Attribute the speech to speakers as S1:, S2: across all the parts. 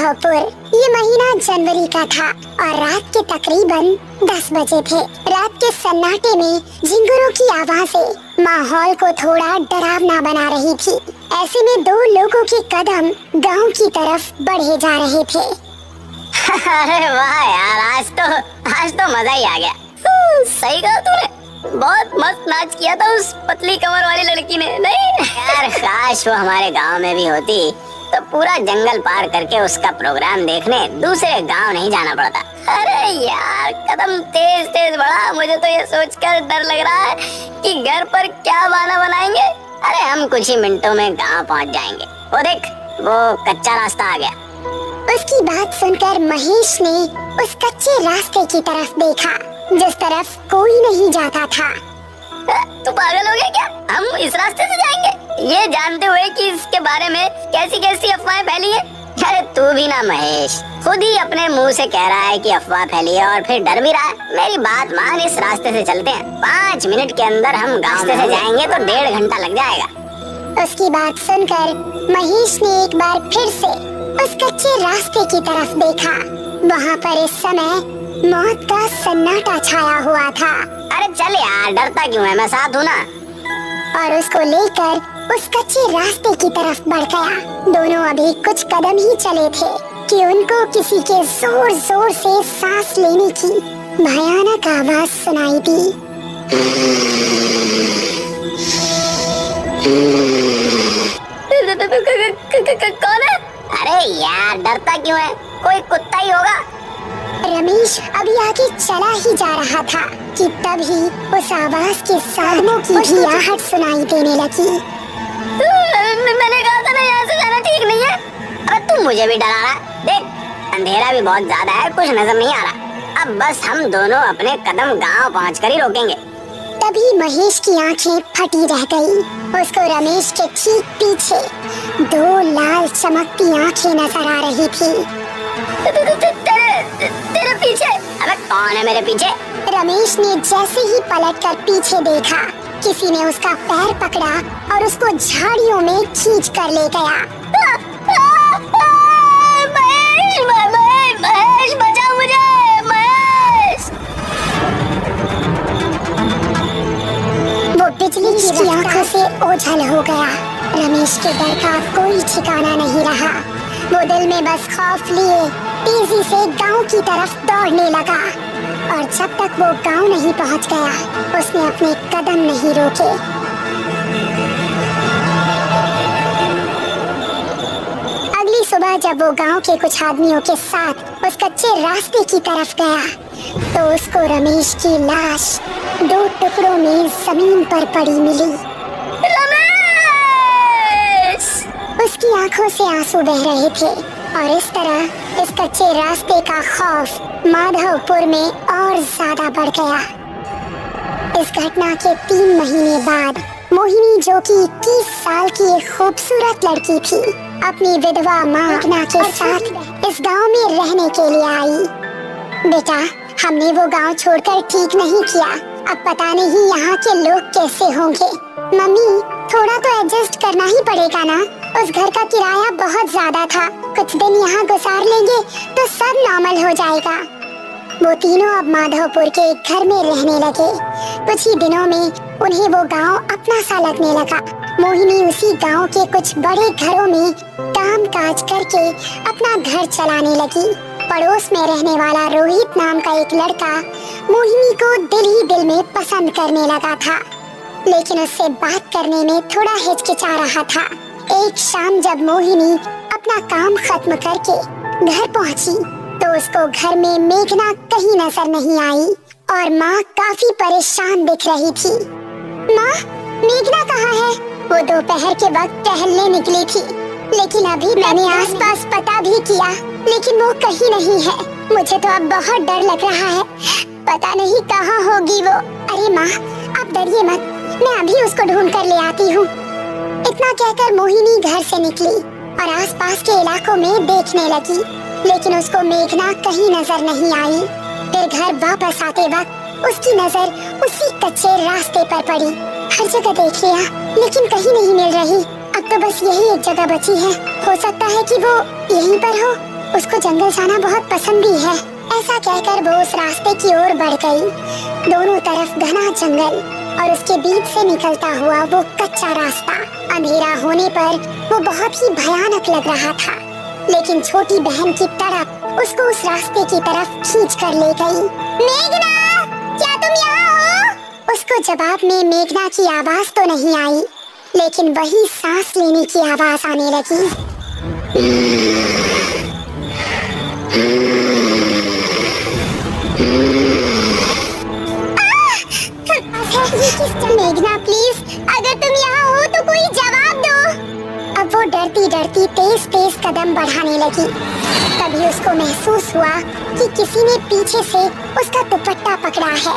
S1: माधवपुर। ये महीना जनवरी का था और रात के तकरीबन 10 बजे थे। रात के सन्नाटे में झिंगुरों की आवाजें माहौल को थोड़ा डरावना बना रही थी। ऐसे में दो लोगों के कदम गांव की तरफ बढ़े जा रहे थे।
S2: अरे वाह यार, आज तो मजा ही आ गया। सही कहा तूने, बहुत मस्त नाच किया था उस पतली कमर वाली लड़की ने। नहीं यार, काश वो हमारे गांव में भी होती तो पूरा जंगल पार करके उसका प्रोग्राम देखने दूसरे गांव नहीं जाना पड़ता। अरे यार, कदम तेज तेज बढ़ा। मुझे तो ये सोचकर डर लग रहा है कि घर पर क्या बहाना बनाएंगे। अरे हम कुछ ही मिनटों में गांव पहुंच जाएंगे। वो देख, वो कच्चा रास्ता आ गया।
S1: उसकी बात सुनकर महेश ने उस कच्चे रास्ते की तरफ देखा जिस तरफ कोई नहीं जाता था।
S2: तू पागल हो गया क्या? हम इस रास्ते से जाएंगे ये जानते हुए कि इसके बारे में कैसी कैसी अफवाहें फैली है। अरे तू भी ना महेश, खुद ही अपने मुंह से कह रहा है कि अफवाह फैली है और फिर डर भी रहा है। मेरी बात मान, इस रास्ते से चलते हैं। 5 मिनट के अंदर हम गाँव से जाएंगे तो 1.5 घंटा लग जाएगा।
S1: उसकी बात सुनकर महेश ने एक बार फिर से उस कच्चे रास्ते की तरफ देखा। वहाँ पर इस समय मौत का सन्नाटा छाया हुआ था।
S2: अरे चल यार, डरता क्यों है, मैं साथ हूँ ना।
S1: और उसको लेकर उस कच्चे रास्ते की तरफ बढ़ गया। दोनों अभी कुछ कदम ही चले थे कि उनको किसी के जोर जोर से सांस लेने की भयानक आवाज सुनाई दी।
S2: कौन है? अरे यार, डरता क्यों है, कोई कुत्ता ही होगा।
S1: रमेश अभी आगे चला ही जा रहा था कि तभी उस आवाज के साधनों की भी आहट सुनाई देने लगी।
S2: मैंने कहा था ना, यहाँ से जाना ठीक नहीं है। अबे तू मुझे भी डरा रहा है। देख, अंधेरा भी बहुत ज्यादा है, कुछ नजर नहीं आ रहा। अब बस हम दोनों अपने कदम गांव पहुंचकर ही रोकेंगे।
S1: तभी महेश की आंखें फटी रह गई। उसको रमेश के ठीक पीछे 2 लाल चमकती आंखें नजर आ रही थी।
S2: तेरे पीछे? अबे कौन है मेरे पीछे?
S1: रमेश ने जैसे ही पलटकर पीछे देखा, किसी ने उसका पैर पकड़ा और उसको झाड़ियों में खींच कर ले गया।
S2: महेश, बचाओ मुझे, महेश।
S1: वो बिजली की आंखों से ओझल हो गया। रमेश के डर का कोई ठिकाना नहीं रहा। वो दिल में बस खौफ लिए तेजी से गांव की तरफ दौड़ने लगा और जब तक वो गांव नहीं पहुंच गया, उसने अपने कदम नहीं रोके। अगली सुबह जब वो गांव के कुछ आदमियों के साथ उस कच्चे रास्ते की तरफ गया, तो उसको रमेश की लाश 2 टुकड़ों में जमीन पर पड़ी मिली। उसकी आंखों से आंसू बह रहे थे और इस तरह इस कच्चे रास्ते का खौफ माधवपुर में और ज्यादा बढ़ गया। इस घटना के 3 महीने बाद मोहिनी, जो कि 21 साल की एक खूबसूरत लड़की थी, अपनी विधवा माँ मेघना के साथ इस गांव में रहने के लिए आई। बेटा, हमने वो गांव छोड़कर ठीक नहीं किया। अब पता नहीं यहाँ के लोग कैसे होंगे। मम्मी, थोड़ा तो एडजस्ट करना ही पड़ेगा ना। उस घर का किराया बहुत ज्यादा था। कुछ दिन यहाँ गुजार लेंगे तो सब नॉर्मल हो जाएगा। वो तीनों अब माधवपुर के एक घर में रहने लगे। कुछ ही दिनों में उन्हें वो गांव अपना सा लगने लगा। मोहिनी उसी गांव के कुछ बड़े घरों में काम काज करके अपना घर चलाने लगी। पड़ोस में रहने वाला रोहित नाम का एक लड़का मोहिनी को दिल ही दिल में पसंद करने लगा था, लेकिन उससे बात करने में थोड़ा हिचकिचा रहा था। एक शाम जब मोहिनी अपना काम खत्म करके घर पहुंची, तो उसको घर में मेघना कहीं नजर नहीं आई और माँ काफी परेशान दिख रही थी। माँ, मेघना कहाँ है? वो दोपहर के वक्त टहलने निकली थी, लेकिन अभी मैंने आसपास पता भी किया, लेकिन वो कहीं नहीं है। मुझे तो अब बहुत डर लग रहा है, पता नहीं कहाँ होगी वो। अरे माँ, आप डरिए मत, मैं अभी उसको ढूंढ कर ले आती हूँ। इतना कहकर मोहिनी घर से निकली और आसपास के इलाकों में देखने लगी, लेकिन उसको मेघना कहीं नजर नहीं आई। फिर घर वापस आते वक्त उसकी नजर उसी कच्चे रास्ते पर पड़ी। हर जगह देख लिया, लेकिन कहीं नहीं मिल रही। अब तो बस यही एक जगह बची है। हो सकता है कि वो यहीं पर हो। उसको जंगल जाना बहुत पसंद भी है। ऐसा कहकर वो उस रास्ते की ओर बढ़ गई। दोनों तरफ घना जंगल और उसके बीच से निकलता हुआ वो कच्चा रास्ता। अंधेरा होने पर वो बहुत ही भयानक लग रहा था, लेकिन छोटी बहन की तड़प उसको उस रास्ते की तरफ खींच कर ले गई। मेघना, क्या तुम यहाँ हो? उसको जवाब में मेघना की आवाज तो नहीं आई, लेकिन वही सांस लेने की आवाज आने लगी। मेघना प्लीज, अगर तुम यहाँ हो तो कोई जवाब दो। अब वो डरती डरती तेज तेज कदम बढ़ाने लगी। तभी उसको महसूस हुआ कि किसी ने पीछे से उसका दुपट्टा पकड़ा है।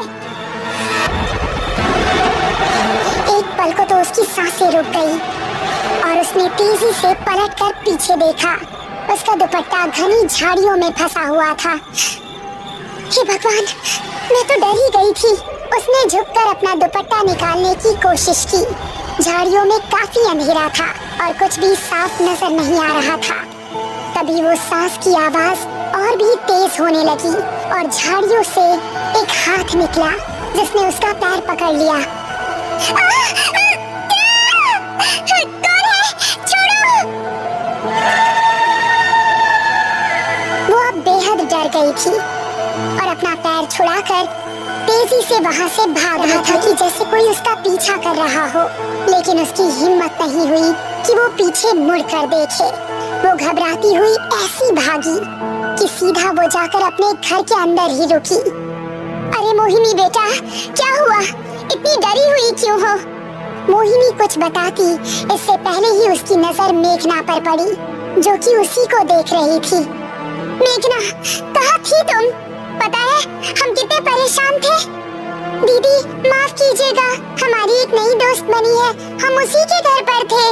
S1: एक पल को तो उसकी सांसें रुक गई और उसने तेजी से पलटकर पीछे देखा। उसका दुपट्टा घनी झाड़ियों में फंसा हुआ था। हे भगवान, मैं तो डर ही गई थी। उसने झुककर अपना दुपट्टा निकालने की कोशिश की। झाड़ियों में काफी अंधेरा था और कुछ भी साफ नजर नहीं आ रहा था। तभी वो सांस की आवाज और भी तेज होने लगी और झाड़ियों से एक हाथ निकला जिसने उसका पैर पकड़ लिया। कौन है? छोड़ो! वो अब बेहद डर गई थी और अपना पैर छुड़ाकर तेजी से वहाँ से भाग रहा था कि जैसे कोई उसका पीछा कर रहा हो। लेकिन उसकी हिम्मत नहीं हुई कि वो पीछे मुड़कर देखे। वो घबराती हुई ऐसी भागी कि सीधा वो जाकर अपने घर के अंदर ही रुकी। अरे मोहिनी बेटा, क्या हुआ? इतनी डरी हुई क्यों हो? मोहिनी कुछ बताती इससे पहले ही उसकी नजर मेघना पर पड़ी, जो कि उसी को देख रही थी। मेघना, कहाँ थी तुम? पता है हम कितने परेशान थे। दीदी माफ कीजिएगा, हमारी एक नई दोस्त बनी है, हम उसी के घर पर थे।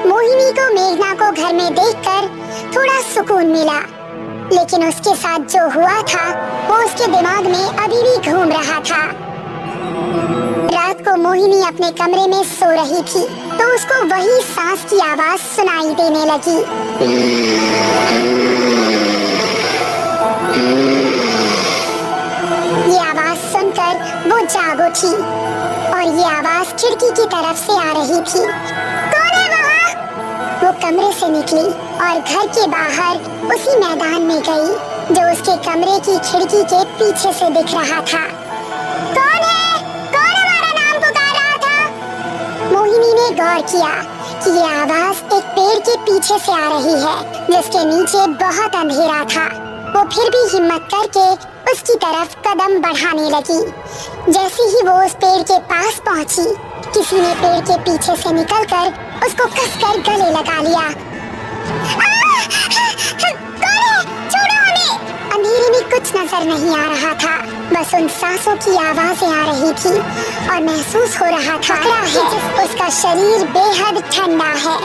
S1: मोहिनी को मेघना को घर में देखकर थोड़ा सुकून मिला, लेकिन उसके साथ जो हुआ था वो उसके दिमाग में अभी भी घूम रहा था। रात को मोहिनी अपने कमरे में सो रही थी तो उसको वही सांस की आवाज सुनाई देने लगी। ये आवाज सुनकर वो जाग उठी और ये आवाज खिड़की की तरफ से आ रही थी। कौन है वहाँ? वो कमरे से निकली और घर के बाहर उसी मैदान में गई जो उसके कमरे की खिड़की के पीछे से दिख रहा था। कौन है? कौन हमारा नाम पुकार रहा था? मोहिनी ने गौर किया कि ये आवाज एक पेड़ के पीछे से आ रही है जिसके नीचे बहुत अंधेरा था। वो फिर भी हिम्मत करके उसकी तरफ कदम बढ़ाने लगी। जैसे ही वो उस पेड़ के पास पहुंची, किसी ने पेड़ के पीछे से निकलकर उसको कसकर गले लगा लिया। कौन है? छोड़ो हमें! अंधेरे में कुछ नजर नहीं आ रहा था, बस उन सांसों की आवाजें आ रही थी और महसूस हो रहा था कि उसका शरीर बेहद ठंडा है।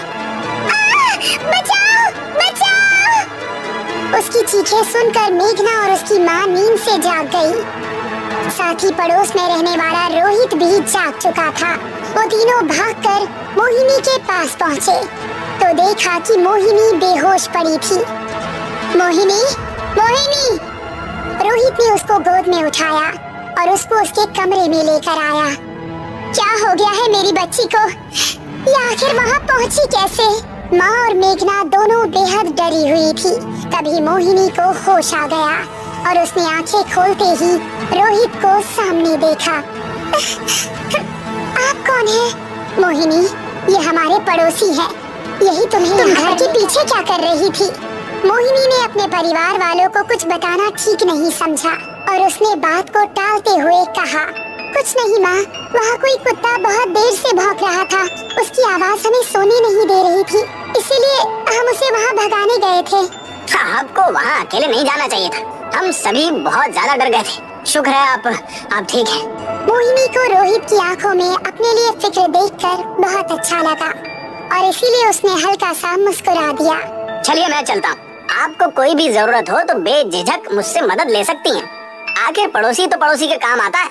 S1: बचाओ! बचाओ! उसकी चीखें सुनकर मेघना और उसकी माँ नींद से जाग गई। साथ ही पड़ोस में रहने वाला रोहित भी जाग चुका था। वो तीनों भागकर मोहिनी के पास पहुँचे तो देखा कि मोहिनी बेहोश पड़ी थी। मोहिनी, मोहिनी! रोहित ने उसको गोद में उठाया और उसको उसके कमरे में लेकर आया। क्या हो गया है मेरी बच्ची को? ये आखिर वहाँ पहुँची कैसे? माँ और मेघना दोनों बेहद डरी हुई थी। तभी मोहिनी को होश आ गया और उसने आंखें खोलते ही रोहित को सामने देखा। आप कौन हैं? मोहिनी, ये हमारे पड़ोसी हैं। यही तुम घर के पीछे क्या कर रही थी? मोहिनी ने अपने परिवार वालों को कुछ बताना ठीक नहीं समझा और उसने बात को टालते हुए कहा, कुछ नहीं माँ, वहाँ कोई कुत्ता बहुत देर से भौंक रहा था। उसकी आवाज हमें सोने नहीं दे रही थी, इसीलिए हम उसे वहाँ भगाने गए थे।
S2: आपको वहाँ अकेले नहीं जाना चाहिए था, हम सभी बहुत ज्यादा डर गए थे। शुक्र है आप ठीक हैं।
S1: मोहिनी को रोहित की आंखों में अपने लिए फिक्र देखकर बहुत अच्छा लगा और इसीलिए उसने हल्का सा मुस्कुरा दिया।
S2: चलिए मैं चलता हूँ, आपको कोई भी जरूरत हो तो बेझिझक मुझसे मदद ले सकती हैं। आखिर पड़ोसी तो पड़ोसी के काम आता है।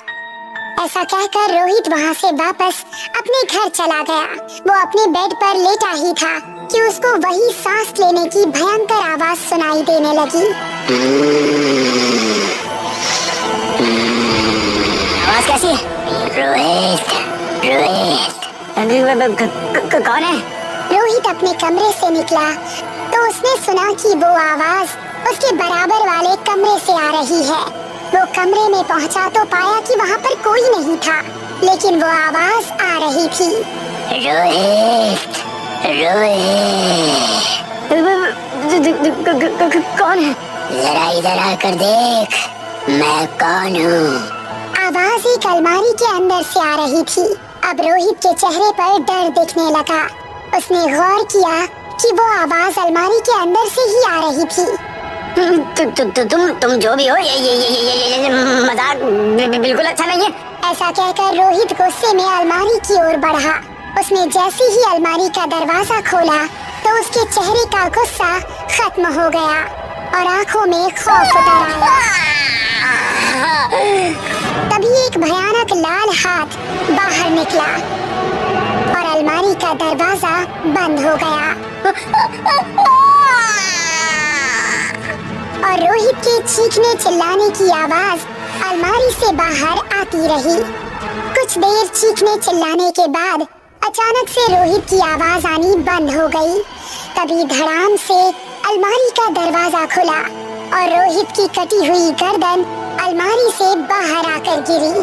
S1: ऐसा कहकर रोहित वहाँ से वापस अपने घर चला गया। वो अपने बेड पर लेटा ही था कि उसको वही सांस लेने की भयंकर आवाज सुनाई देने लगी।
S2: आवाज कैसी है? रोहित, रोहित, कौन है?
S1: रोहित अपने कमरे से निकला तो उसने सुना कि वो आवाज उसके बराबर वाले कमरे से आ रही है। वो कमरे में पहुंचा तो पाया कि वहाँ पर कोई नहीं था, लेकिन वो आवाज आ रही थी।
S2: रोहित, रोहित, कौन है? जरा इधर आकर देख, मैं कौन हूँ।
S1: आवाज एक अलमारी के अंदर से आ रही थी। अब रोहित के चेहरे पर डर दिखने लगा। उसने गौर किया कि वो आवाज अलमारी के अंदर से ही आ रही थी।
S2: तुम जो भी हो, ये मजाक बिल्कुल अच्छा नहीं है।
S1: ऐसा कहकर रोहित गुस्से में अलमारी की ओर बढ़ा। उसने जैसे ही अलमारी का दरवाजा खोला तो उसके चेहरे का गुस्सा खत्म हो गया और आंखों में खौफ उतर आया। तभी एक भयानक लाल हाथ बाहर निकला और अलमारी का दरवाजा बंद हो गया और रोहित के चीखने चिल्लाने की आवाज अलमारी से बाहर आती रही। कुछ देर चीखने चिल्लाने के बाद अचानक से रोहित की आवाज आनी बंद हो गई। तभी धड़ाम से अलमारी का दरवाजा खुला और रोहित की कटी हुई गर्दन अलमारी से बाहर आकर गिरी।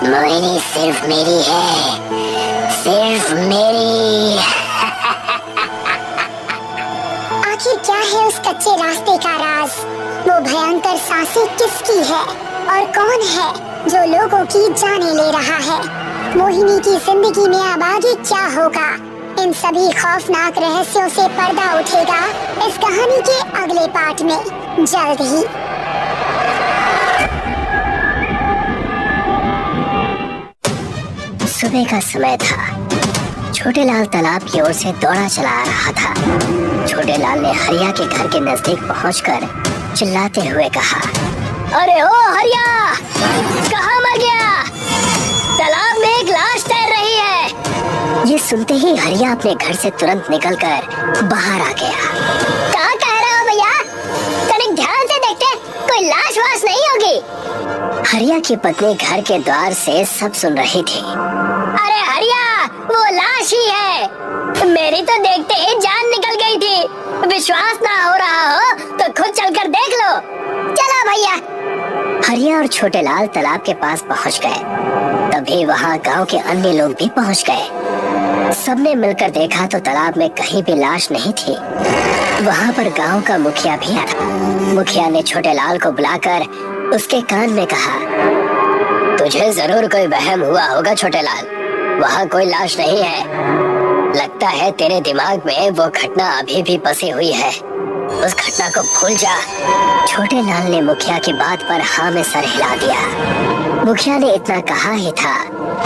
S2: मोहिनी सिर्फ मेरी है, सिर्फ मेरी।
S1: आखिर क्या है उस कच्चे रास्ते का राज? वो भयंकर सांसें किसकी है और कौन है जो लोगों की जाने ले रहा है? मोहिनी की जिंदगी में अब आगे क्या होगा? इन सभी खौफनाक रहस्यों से पर्दा उठेगा इस कहानी के अगले पार्ट में जल्द ही।
S2: सुबह का समय था। छोटे लाल तालाब की ओर से दौड़ा चला आ रहा था। छोटे लाल ने हरिया के घर के नजदीक पहुंचकर चिल्लाते हुए कहा, अरे ओ हरिया, कहाँ मर गया? तालाब में एक लाश तैर रही है। ये सुनते ही हरिया अपने घर से तुरंत निकलकर बाहर आ गया। क्या कह रहे हो भैया? तनिक ध्यान से देखते, कोई लाश वाश नहीं होगी। हरिया की पत्नी घर के द्वार से सब सुन रही थी। अरे हरिया, वो लाश ही है। मेरी तो देखते ही जान निकल गई थी। विश्वास ना हो रहा हो तो खुद चलकर देख लो। चलो भैया। हरिया और छोटे लाल तालाब के पास पहुंच गए। तभी वहां गांव के अन्य लोग भी पहुंच गए। सबने मिलकर देखा तो तालाब में कहीं भी लाश नहीं थी। वहां पर गांव का मुखिया भी आया। मुखिया ने छोटे लाल को बुलाकर उसके कान में कहा, तुझे जरूर कोई वहम हुआ होगा छोटे लाल, वहाँ कोई लाश नहीं है। लगता है तेरे दिमाग में वो घटना अभी भी बसी हुई है। उस घटना को भूल जा। छोटे लाल ने मुखिया की बात पर हाँ में सर हिला दिया। मुखिया ने इतना कहा ही था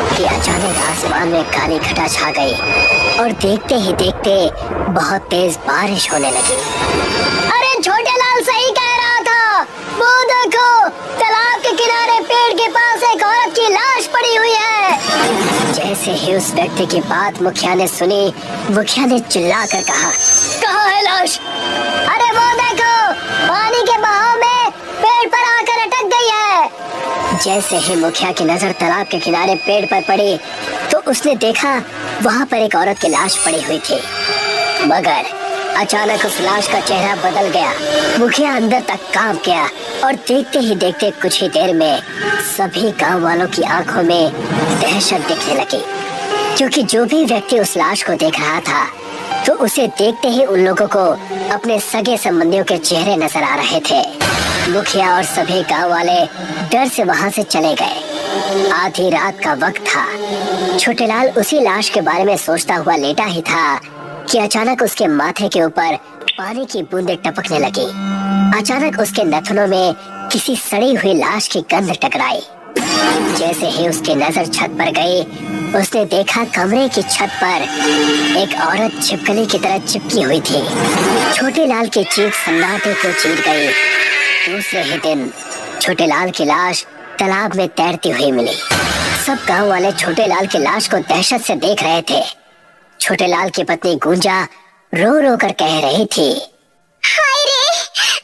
S2: कि अचानक आसमान में काली घटा छा गई और देखते ही देखते बहुत तेज बारिश होने लगी। अरे छोटे लाल सही कह रहा था, वो देखो तालाब के किनारे पेड़ के पास एक औरत की लाश पड़ी हुई है। जैसे ही उस व्यक्ति की बात मुखिया ने सुनी, मुखिया ने चिल्लाकर कहा, कहाँ है लाश? अरे वो देखो, पानी के बहाव में पेड़ पर आकर अटक गई है। जैसे ही मुखिया की नजर तालाब के किनारे पेड़ पर पड़ी तो उसने देखा वहाँ पर एक औरत की लाश पड़ी हुई थी। मगर अचानक उस लाश का चेहरा बदल गया। मुखिया अंदर तक कांप गया और देखते ही देखते कुछ ही देर में सभी गांव वालों की आंखों में दहशत दिखने लगी, क्योंकि जो भी व्यक्ति उस लाश को देख रहा था तो उसे देखते ही उन लोगों को अपने सगे संबंधियों के चेहरे नजर आ रहे थे। मुखिया और सभी गांव वाले डर से वहां से चले गए। आधी रात का वक्त था। छोटे लाल उसी लाश के बारे में सोचता हुआ लेटा ही था कि अचानक उसके माथे के ऊपर पानी की बूंदें टपकने लगी। अचानक उसके नथनों में किसी सड़ी हुई लाश की गंध टकराई। जैसे ही उसकी नजर छत पर गई, उसने देखा कमरे की छत पर एक औरत छिपकली की तरह चिपकी हुई थी। छोटे लाल की चीख सन्नाटे को चीर गई। दूसरे ही दिन छोटे लाल की लाश तालाब में तैरती हुई मिली। सब गांव वाले छोटे लाल की लाश को दहशत से देख रहे थे। छोटे लाल की पत्नी गुंजा रो रो कर कह रही थी,
S1: हाय रे,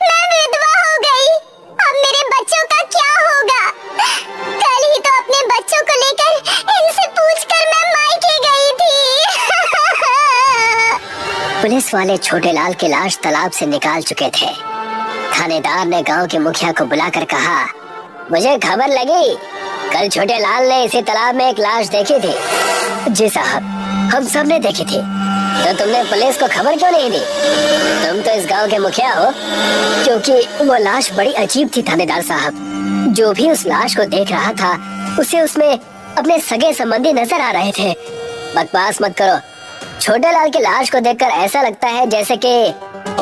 S1: मैं विधवा हो गई। अब मेरे बच्चों का क्या होगा? कल ही तो अपने बच्चों को लेकर इनसे पूछकर मैं मायके गई थी।
S2: पुलिस वाले छोटे लाल की लाश तालाब से निकाल चुके थे। थानेदार ने गांव के मुखिया को बुलाकर कहा, मुझे खबर लगी, कल छोटे लाल ने इसी तालाब में एक लाश देखी थी। जी साहब, हम सब ने देखी थी। तो तुमने पुलिस को खबर क्यों नहीं दी? तुम तो इस गांव के मुखिया हो। क्योंकि वो लाश बड़ी अजीब थी थानेदार साहब। जो भी उस लाश को देख रहा था उसे उसमें अपने सगे संबंधी नजर आ रहे थे। बकवास मत करो। छोटे लाल की लाश को देखकर ऐसा लगता है जैसे कि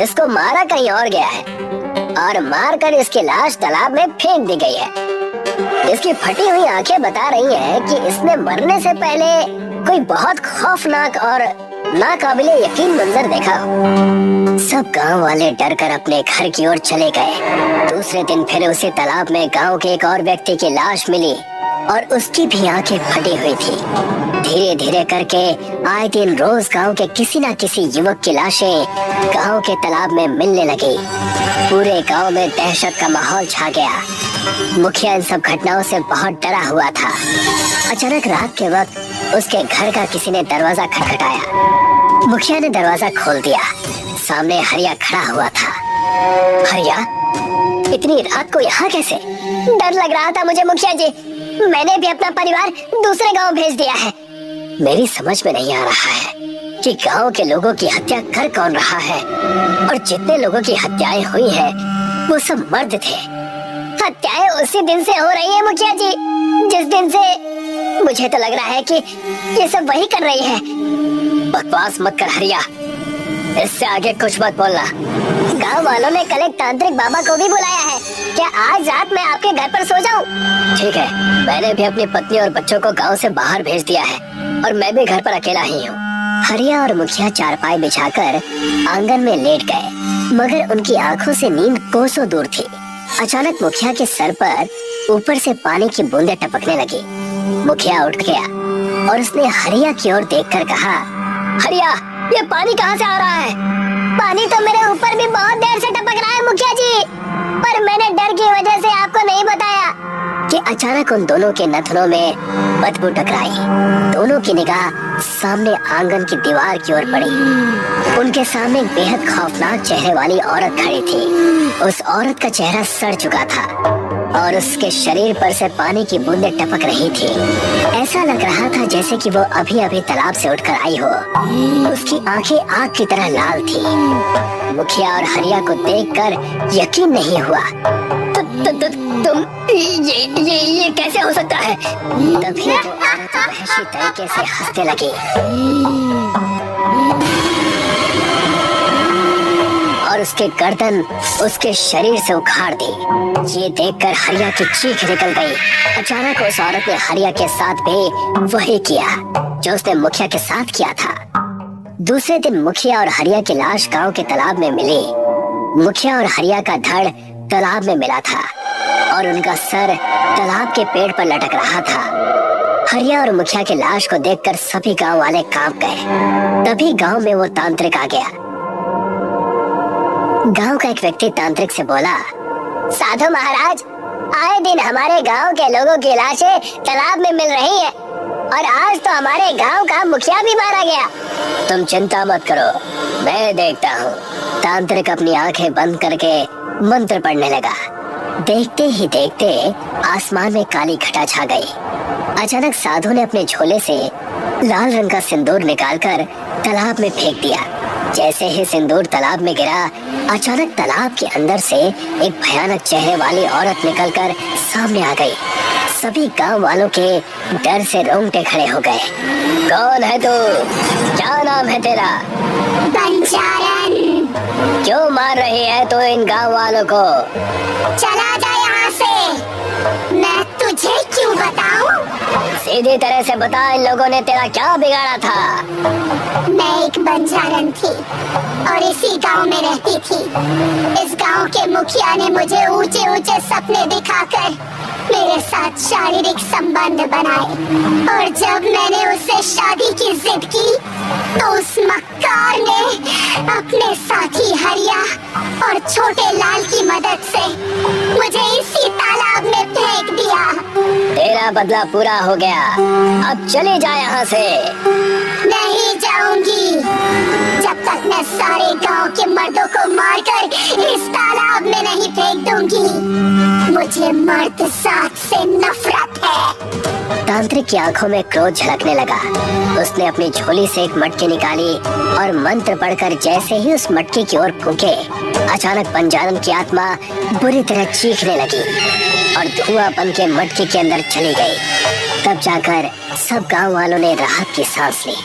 S2: इसको मारा कहीं और गया है और मार कर इसकी लाश तालाब में फेंक दी गई है। इसकी फटी हुई आंखें बता रही हैं कि इसने मरने से पहले कोई बहुत खौफनाक और नाकाबिले यकीन मंजर देखा। सब गांव वाले डर कर अपने घर की ओर चले गए। दूसरे दिन फिर उसी तालाब में गांव के एक और व्यक्ति की लाश मिली और उसकी भी आंखें फटी हुई थी। धीरे धीरे करके आए दिन रोज गांव के किसी न किसी युवक की लाशें गांव के तालाब में मिलने लगी। पूरे गांव में दहशत का माहौल छा गया। मुखिया इन सब घटनाओं से बहुत डरा हुआ था। अचानक रात के वक्त उसके घर का किसी ने दरवाजा खटखटाया। मुखिया ने दरवाजा खोल दिया। सामने हरिया खड़ा हुआ था। हरिया, इतनी रात को यहाँ कैसे? डर लग रहा था मुझे मुखिया जी, मैंने भी अपना परिवार दूसरे गांव भेज दिया है। मेरी समझ में नहीं आ रहा है कि गांव के लोगों की हत्या कर कौन रहा है, और जितने लोगों की हत्याएं हुई हैं वो सब मर्द थे। हत्याएं उसी दिन से हो रही है मुखिया जी जिस दिन से मुझे तो लग रहा है कि ये सब वही कर रही है। बकवास मत कर हरिया, इससे आगे कुछ मत बोलना। गांव वालों ने कल एक तांत्रिक बाबा को भी बुलाया है। क्या आज रात मैं आपके घर पर सो जाऊं? ठीक है, मैंने भी अपनी पत्नी और बच्चों को गांव से बाहर भेज दिया है और मैं भी घर पर अकेला ही हूँ। हरिया और मुखिया चारपाई बिछाकर आंगन में लेट गए, मगर उनकी आंखों से नींद कोसों दूर थी। अचानक मुखिया के सर पर ऊपर से पानी की बूंदें टपकने लगी। मुखिया उठ गया और उसने हरिया की ओर देखकर कहा, हरिया, ये पानी कहाँ से आ रहा है? पानी तो मेरे ऊपर भी बहुत देर से टपक रहा है मुखिया जी, पर मैंने डर की वजह से आपको नहीं बताया। कि अचानक उन दोनों के नथनों में बदबू टकराई। दोनों की निगाह सामने आंगन की दीवार की ओर पड़ी। उनके सामने एक बेहद खौफनाक चेहरे वाली औरत खड़ी थी। उस औरत का चेहरा सड़ चुका था और उसके शरीर पर से पानी की बूंदें टपक रही थी। ऐसा लग रहा था जैसे कि वो अभी अभी तालाब से उठकर आई हो। उसकी आंखें आग की तरह लाल थी। मुखिया और हरिया को देखकर यकीन नहीं हुआ। तुम ये कैसे हो सकता है? तभी वो औरत वहशी तरीके से हंसने लगी और उसके गर्दन उसके शरीर से उखाड़ दी। ये देखकर हरिया की चीख निकल गई। अचानक उस औरत ने हरिया के साथ भी वही किया जो उसने मुखिया के साथ किया था। दूसरे दिन मुखिया और हरिया की लाश गांव के तालाब में मिली। मुखिया और हरिया का धड़ तालाब में मिला था और उनका सर तालाब के पेड़ पर लटक रहा था। हरिया और मुखिया की लाश को देखकर सभी गांव वाले कांप गए। तभी गांव में वो तांत्रिक आ गया। गांव का एक व्यक्ति तांत्रिक से बोला, साधु महाराज, आए दिन हमारे गांव के लोगों की लाशें तालाब में मिल रही हैं और आज तो हमारे गांव का मुखिया भी मारा गया। तुम चिंता मत करो, मैं देखता हूँ। तांत्रिक अपनी आंखें बंद करके मंत्र पढ़ने लगा। देखते ही देखते आसमान में काली घटा छा गई। अचानक साधु ने अपने झोले से लाल रंग का सिंदूर निकालकर तालाब में फेंक दिया। जैसे ही सिंदूर तालाब में गिरा, अचानक तालाब के अंदर से एक भयानक चेहरे वाली औरत निकलकर सामने आ गई। सभी गांव वालों के डर से रोंगटे खड़े हो गए। कौन है तू? क्या नाम है तेरा?
S1: पंचारन।
S2: क्यों मार रही है तू इन गांव वालों को?
S1: चला जा यहाँ से। मैं तुझे क्यों बताऊं?
S2: सीधी तरह से बता, इन लोगों ने तेरा क्या बिगाड़ा था?
S1: मैं एक बंजारन थी और इसी गांव में रहती थी। इस गांव के मुखिया ने मुझे ऊंचे ऊंचे सपने दिखाकर मेरे साथ शारीरिक संबंध बनाए, और जब मैंने उससे शादी की जिद की तो उस मक्कार ने अपने साथी हरिया और छोटे लाल की मदद से मुझे इसी तालाब में फेंक दिया।
S2: तेरा बदला पूरा हो गया, अब चले जा यहाँ से।
S1: नहीं जाऊंगी जब तक मैं सारे गांव के मर्दों को मारकर इस तालाब में नहीं फेंक दूंगी। मुझे मर्द जात से नफरत है।
S2: तांत्रिक की आंखों में क्रोध झलकने लगा। उसने अपनी झोली से एक मटकी निकाली और मंत्र पढ़कर जैसे ही उस मटकी की ओर फूंके, अचानक बंजारन की आत्मा बुरी तरह चीखने लगी और धुआं बन के मटकी के अंदर चली गई। तब जाकर सब गांव वालों ने राहत की सांस ली।